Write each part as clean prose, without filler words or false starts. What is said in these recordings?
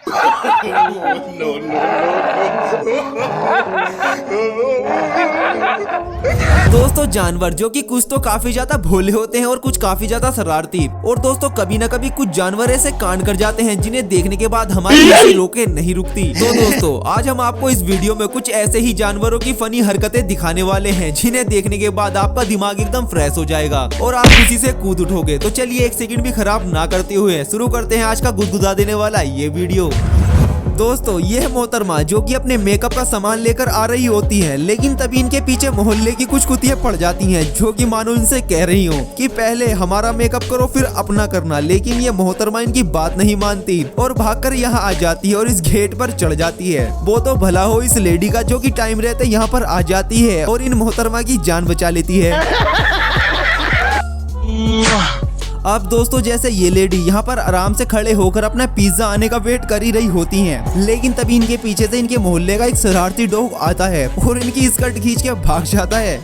No, no, दोस्तों जानवर जो कि कुछ तो काफी ज्यादा भोले होते हैं और कुछ काफी ज्यादा शरारती। और दोस्तों कभी न कभी कुछ जानवर ऐसे कांड कर जाते हैं जिन्हें देखने के बाद हमारी हंसी रोके नहीं रुकती। तो दोस्तों आज हम आपको इस वीडियो में कुछ ऐसे ही जानवरों की फनी हरकतें दिखाने वाले हैं जिन्हें देखने के बाद आपका दिमाग एकदम फ्रेश हो जाएगा और आप खुशी से कूद उठोगे। तो चलिए एक सेकंड भी खराब ना करते हुए शुरू करते हैं आज का गुदगुदा देने वाला ये वीडियो। दोस्तों ये मोहतरमा जो कि अपने मेकअप का सामान लेकर आ रही होती है, लेकिन तभी इनके पीछे मोहल्ले की कुछ कुतियां पड़ जाती हैं जो कि मानो इनसे कह रही हो कि पहले हमारा मेकअप करो फिर अपना करना। लेकिन ये मोहतरमा इनकी बात नहीं मानती और भागकर यहाँ आ जाती है और इस गेट पर चढ़ जाती है। वो तो भला हो इस लेडी का जो कि टाइम रहते यहाँ पर आ जाती है और इन मोहतरमा की जान बचा लेती है। अब दोस्तों जैसे ये लेडी यहाँ पर आराम से खड़े होकर अपना पिज्जा आने का वेट कर ही रही होती हैं, लेकिन तभी इनके पीछे से इनके मोहल्ले का एक शरारती डॉग आता है और इनकी स्कर्ट खींच के भाग जाता है।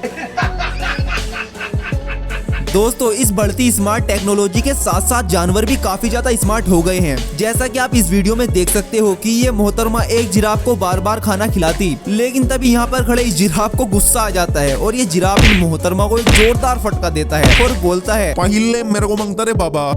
दोस्तों इस बढ़ती स्मार्ट टेक्नोलॉजी के साथ साथ जानवर भी काफी ज्यादा स्मार्ट हो गए हैं। जैसा कि आप इस वीडियो में देख सकते हो कि ये मोहतरमा एक जिराफ को बार बार खाना खिलाती, लेकिन तभी यहाँ पर खड़े इस जिराफ को गुस्सा आ जाता है और ये जिराफ इन मोहतरमा को एक जोरदार फटका देता है और बोलता है पहले मेरे को मांगता रे बाबा।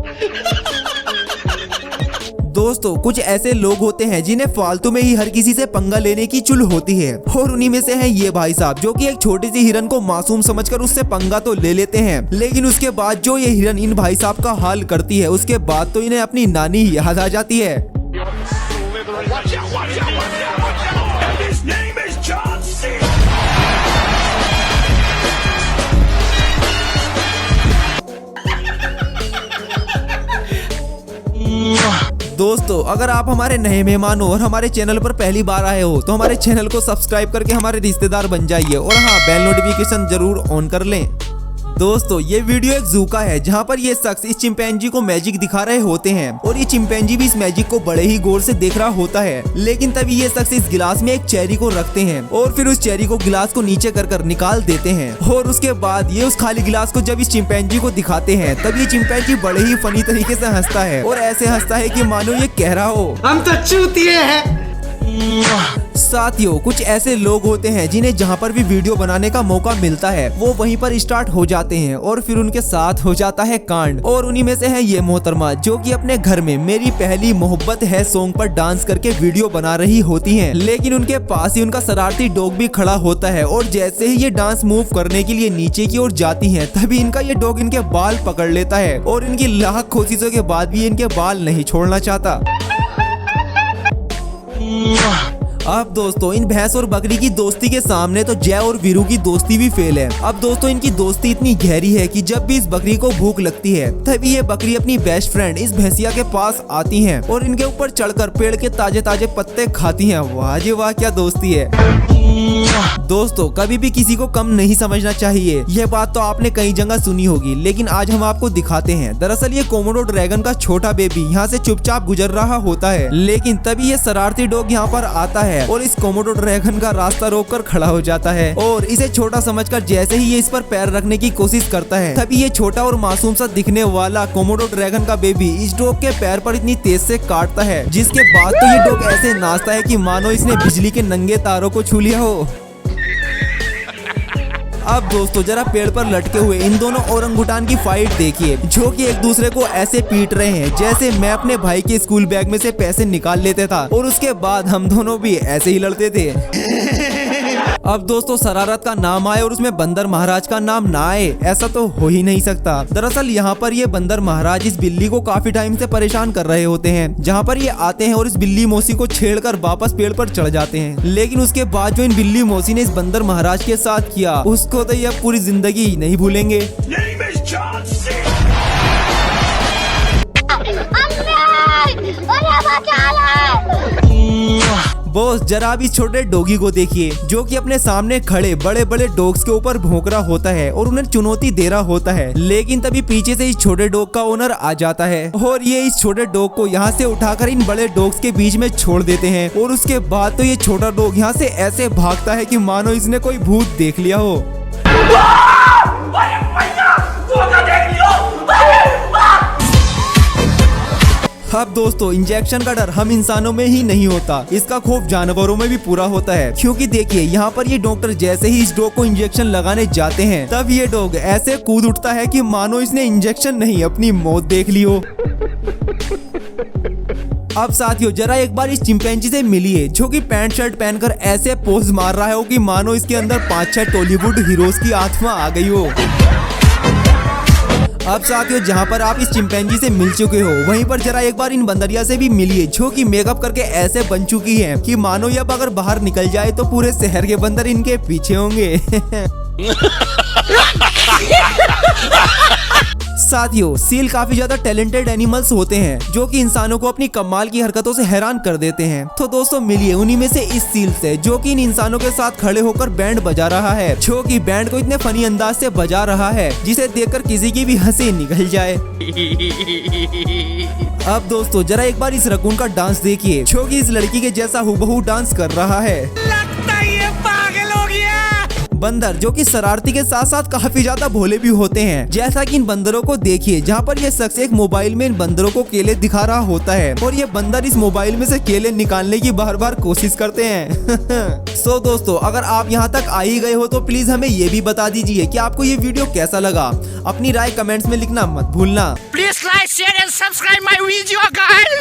दोस्तों कुछ ऐसे लोग होते हैं जिन्हें फालतू में ही हर किसी से पंगा लेने की चुल होती है और उन्हीं में से है ये भाई साहब जो कि एक छोटी सी हिरन को मासूम समझकर उससे पंगा तो ले लेते हैं, लेकिन उसके बाद जो ये हिरन इन भाई साहब का हाल करती है उसके बाद तो इन्हें अपनी नानी याद आ जाती है। दोस्तों अगर आप हमारे नए मेहमान हो और हमारे चैनल पर पहली बार आए हो तो हमारे चैनल को सब्सक्राइब करके हमारे रिश्तेदार बन जाइए और हाँ बेल नोटिफिकेशन जरूर ऑन कर लें। दोस्तों ये वीडियो एक जू का है जहाँ पर ये शख्स इस चिंपैंजी को मैजिक दिखा रहे होते हैं और ये चिंपैंजी भी इस मैजिक को बड़े ही गौर से देख रहा होता है, लेकिन तभी ये शख्स इस गिलास में एक चेरी को रखते हैं और फिर उस चेरी को गिलास को नीचे कर निकाल देते हैं और उसके बाद ये उस खाली गिलास को जब इस चिंपैंजी को दिखाते हैं तब ये चिंपैंजी बड़े ही फनी तरीके से हंसता है और ऐसे हंसता है कि मानो ये कह रहा हो हम तो चूतिए हैं। साथियों कुछ ऐसे लोग होते हैं जिन्हें जहाँ पर भी वीडियो बनाने का मौका मिलता है वो वहीं पर स्टार्ट हो जाते हैं और फिर उनके साथ हो जाता है कांड। और उन्हीं में से है ये मोहतरमा जो कि अपने घर में मेरी पहली मोहब्बत है सॉन्ग पर डांस करके वीडियो बना रही होती हैं, लेकिन उनके पास ही उनका शरारती डॉग भी खड़ा होता है और जैसे ही ये डांस मूव करने के लिए नीचे की ओर जाती है तभी इनका ये डॉग इनके बाल पकड़ लेता है और इनकी लाख कोशिशों के बाद भी इनके बाल नहीं छोड़ना चाहता। अब दोस्तों इन भैंस और बकरी की दोस्ती के सामने तो जय और वीरू की दोस्ती भी फेल है। अब दोस्तों इनकी दोस्ती इतनी गहरी है कि जब भी इस बकरी को भूख लगती है तभी ये बकरी अपनी बेस्ट फ्रेंड इस भैंसिया के पास आती हैं और इनके ऊपर चढ़कर पेड़ के ताजे ताजे पत्ते खाती हैं। वाह जी वाह क्या दोस्ती है। दोस्तों कभी भी किसी को कम नहीं समझना चाहिए, यह बात तो आपने कई जगह सुनी होगी, लेकिन आज हम आपको दिखाते हैं। दरअसल ये कोमोडो ड्रैगन का छोटा बेबी यहाँ से चुपचाप गुजर रहा होता है, लेकिन तभी ये शरारती डॉग यहाँ पर आता है और इस कोमोडो ड्रैगन का रास्ता रोककर खड़ा हो जाता है और इसे छोटा समझकर जैसे ही ये इस पर पैर रखने की कोशिश करता है तभी ये छोटा और मासूम सा दिखने वाला कोमोडो ड्रैगन का बेबी इस डॉग के पैर पर इतनी तेज से काटता है जिसके बाद तो ये डॉग ऐसे नाचता है कि मानो इसने बिजली के नंगे तारों को छू लिया हो। अब दोस्तों जरा पेड़ पर लटके हुए इन दोनों ओरंगुटान की फाइट देखिए जो कि एक दूसरे को ऐसे पीट रहे हैं जैसे मैं अपने भाई के स्कूल बैग में से पैसे निकाल लेता था और उसके बाद हम दोनों भी ऐसे ही लड़ते थे। अब दोस्तों शरारत का नाम आए और उसमें बंदर महाराज का नाम ना आए ऐसा तो हो ही नहीं सकता। दरअसल यहाँ पर ये बंदर महाराज इस बिल्ली को काफी टाइम से परेशान कर रहे होते हैं, जहाँ पर ये आते हैं और इस बिल्ली मौसी को छेड़कर वापस पेड़ पर चढ़ जाते हैं, लेकिन उसके बाद जो इन बिल्ली मौसी ने इस बंदर महाराज के साथ किया उसको तो ये पूरी जिंदगी नहीं भूलेंगे। बॉस जरा भी छोटे डॉगी को देखिए जो कि अपने सामने खड़े बड़े बड़े डॉग्स के ऊपर भौंक रहा होता है और उन्हें चुनौती दे रहा होता है, लेकिन तभी पीछे से इस छोटे डॉग का ओनर आ जाता है और ये इस छोटे डॉग को यहाँ से उठाकर इन बड़े डॉग्स के बीच में छोड़ देते हैं और उसके बाद तो ये छोटा डॉग यहाँ से ऐसे भागता है कि मानो इसने कोई भूत देख लिया हो। अब दोस्तों इंजेक्शन का डर हम इंसानों में ही नहीं होता, इसका खौफ जानवरों में भी पूरा होता है। क्योंकि देखिए यहाँ पर ये डॉक्टर जैसे ही इस डॉग को इंजेक्शन लगाने जाते हैं तब ये डॉग ऐसे कूद उठता है कि मानो इसने इंजेक्शन नहीं अपनी मौत देख ली हो। अब साथियों जरा एक बार इस चिंपैंजी से मिलिए जो कि पैंट शर्ट पहनकर ऐसे पोज मार रहा है कि मानो इसके अंदर 5-6 टॉलीवुड हीरोज की आत्मा आ गई हो। अब साथियों जहाँ पर आप इस चिंपैंजी से मिल चुके हो वहीं पर जरा एक बार इन बंदरिया से भी मिलिए जो कि मेकअप करके ऐसे बन चुकी है कि मानो ये अब अगर बाहर निकल जाए तो पूरे शहर के बंदर इनके पीछे होंगे। साथियों सील काफी ज्यादा टैलेंटेड एनिमल्स होते हैं जो कि इंसानों को अपनी कमाल की हरकतों से हैरान कर देते हैं। तो दोस्तों मिलिए उन्हीं में से इस सील से जो कि इन इंसानों के साथ खड़े होकर बैंड बजा रहा है, जो कि बैंड को इतने फनी अंदाज से बजा रहा है जिसे देखकर किसी की भी हंसी निकल जाए। अब दोस्तों जरा एक बार इस रकून का डांस देखिए जो कि इस लड़की के जैसा हूबहू डांस कर रहा है। लगता है ये पागल हो गया। बंदर जो कि शरारती के साथ साथ काफी ज्यादा भोले भी होते हैं, जैसा कि इन बंदरों को देखिए जहाँ पर ये शख्स एक मोबाइल में इन बंदरों को केले दिखा रहा होता है और ये बंदर इस मोबाइल में से केले निकालने की बार बार कोशिश करते हैं। सो दोस्तों अगर आप यहाँ तक आ ही गए हो तो प्लीज हमें ये भी बता दीजिए कि आपको ये वीडियो कैसा लगा। अपनी राय कमेंट्स में लिखना मत भूलना। Please like, share and subscribe my video guys.